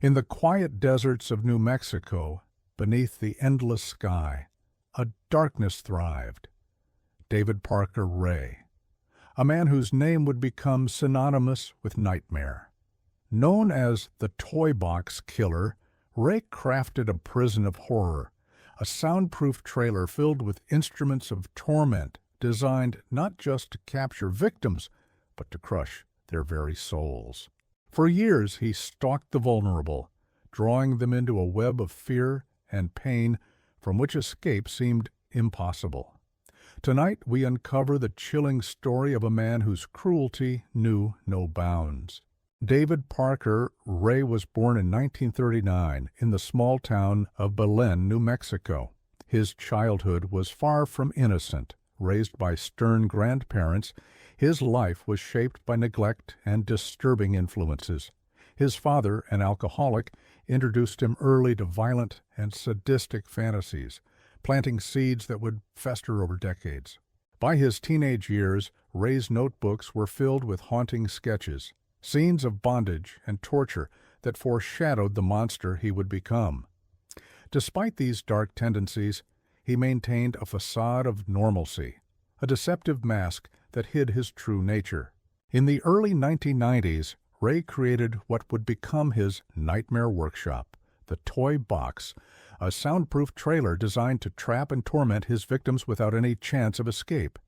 In the quiet deserts of New Mexico, beneath the endless sky, a darkness thrived. David Parker Ray, a man whose name would become synonymous with nightmare. Known as the Toy Box Killer, Ray crafted a prison of horror, a soundproof trailer filled with instruments of torment designed not just to capture victims, but to crush their very souls. For years he stalked the vulnerable, drawing them into a web of fear and pain from which escape seemed impossible. Tonight we uncover the chilling story of a man whose cruelty knew no bounds. David Parker Ray was born in 1939 in the small town of Belen, New Mexico. His childhood was far from innocent. Raised by stern grandparents, his life was shaped by neglect and disturbing influences. His father, an alcoholic, introduced him early to violent and sadistic fantasies, planting seeds that would fester over decades. By his teenage years, Ray's notebooks were filled with haunting sketches, scenes of bondage and torture that foreshadowed the monster he would become. Despite these dark tendencies, he maintained a facade of normalcy, a deceptive mask that hid his true nature. In the early 1990s, Ray created what would become his nightmare workshop, the Toy Box, a soundproof trailer designed to trap and torment his victims without any chance of escape.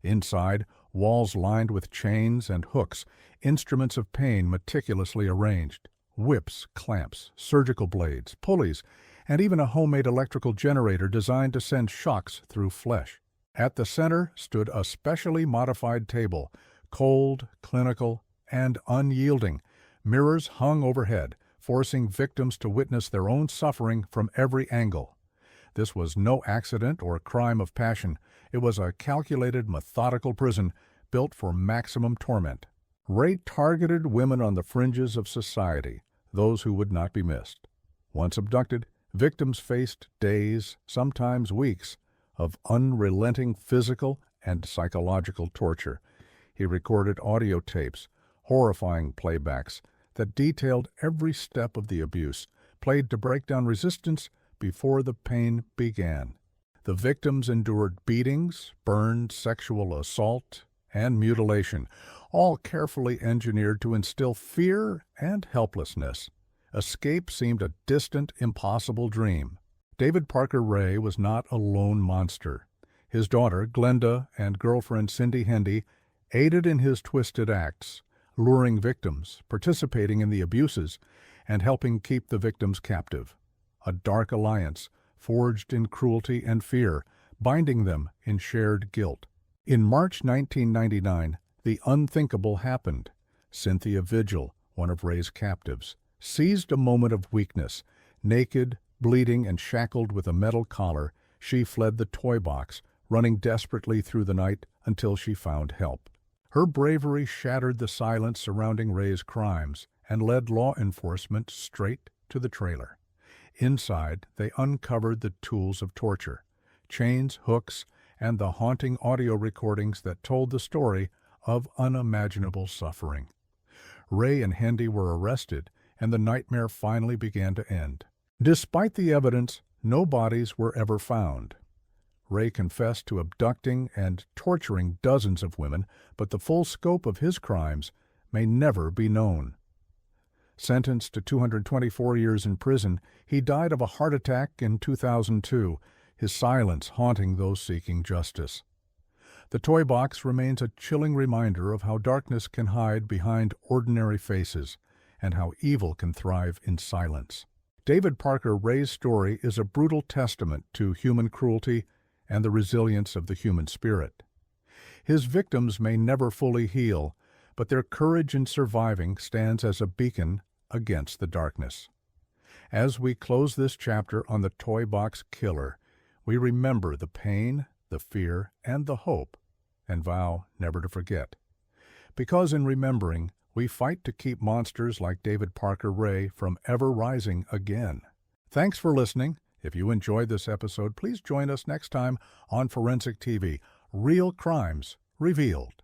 Inside, walls lined with chains and hooks, instruments of pain meticulously arranged, whips, clamps, surgical blades, pulleys, and even a homemade electrical generator designed to send shocks through flesh. At the center stood a specially modified table, cold, clinical, and unyielding. Mirrors hung overhead, forcing victims to witness their own suffering from every angle. This was no accident or crime of passion. It was a calculated, methodical prison built for maximum torment. Ray targeted women on the fringes of society, those who would not be missed. Once abducted, victims faced days, sometimes weeks, of unrelenting physical and psychological torture. He recorded audio tapes, horrifying playbacks, that detailed every step of the abuse, played to break down resistance before the pain began. The victims endured beatings, burned, sexual assault, and mutilation, all carefully engineered to instill fear and helplessness. Escape seemed a distant, impossible dream. David Parker Ray was not a lone monster. His daughter, Glenda, and girlfriend Cindy Hendy aided in his twisted acts, luring victims, participating in the abuses, and helping keep the victims captive. A dark alliance, forged in cruelty and fear, binding them in shared guilt. In March 1999, the unthinkable happened. Cynthia Vigil, one of Ray's captives, seized a moment of weakness. Naked, bleeding, and shackled with a metal collar, she fled the toy box, running desperately through the night until she found help. Her bravery shattered the silence surrounding Ray's crimes and led law enforcement straight to the trailer. Inside, they uncovered the tools of torture, chains, hooks, and the haunting audio recordings that told the story of unimaginable suffering. Ray and Hendy were arrested, and the nightmare finally began to end. Despite the evidence, no bodies were ever found. Ray confessed to abducting and torturing dozens of women, but the full scope of his crimes may never be known. Sentenced to 224 years in prison, he died of a heart attack in 2002, his silence haunting those seeking justice. The Toy Box remains a chilling reminder of how darkness can hide behind ordinary faces and how evil can thrive in silence. David Parker Ray's story is a brutal testament to human cruelty and the resilience of the human spirit. His victims may never fully heal, but their courage in surviving stands as a beacon against the darkness. As we close this chapter on the Toy Box Killer, we remember the pain, the fear, and the hope, and vow never to forget. Because in remembering, we fight to keep monsters like David Parker Ray from ever rising again. Thanks for listening. If you enjoyed this episode, please join us next time on Forensic TV, Real Crimes Revealed.